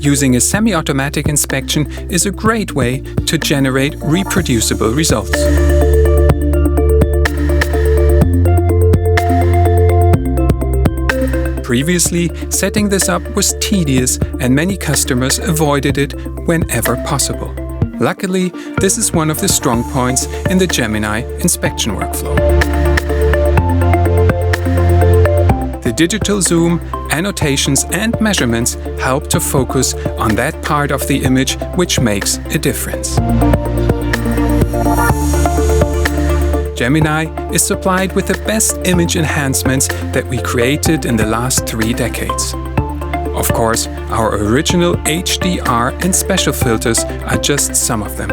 Using a semi-automatic inspection is a great way to generate reproducible results. Previously, setting this up was tedious and many customers avoided it whenever possible. Luckily, this is one of the strong points in the Geminy inspection workflow. The digital zoom, annotations and measurements help to focus on that part of the image which makes a difference. Gemini is supplied with the best image enhancements that we created in the last 3 decades. Of course, our original HDR and special filters are just some of them.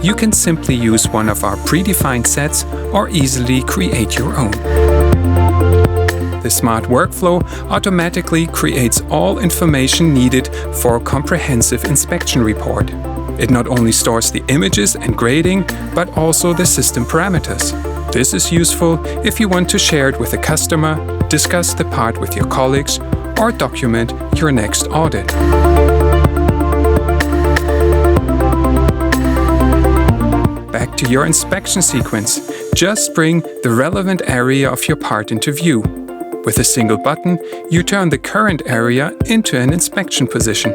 You can simply use one of our predefined sets or easily create your own. The smart workflow automatically creates all information needed for a comprehensive inspection report. It not only stores the images and grading, but also the system parameters. This is useful if you want to share it with a customer, discuss the part with your colleagues, or document your next audit. Back to your inspection sequence. Just bring the relevant area of your part into view. With a single button, you turn the current area into an inspection position.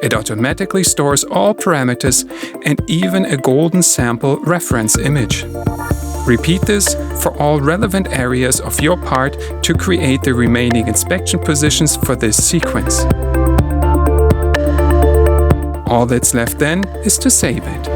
It automatically stores all parameters and even a golden sample reference image. Repeat this for all relevant areas of your part to create the remaining inspection positions for this sequence. All that's left then is to save it.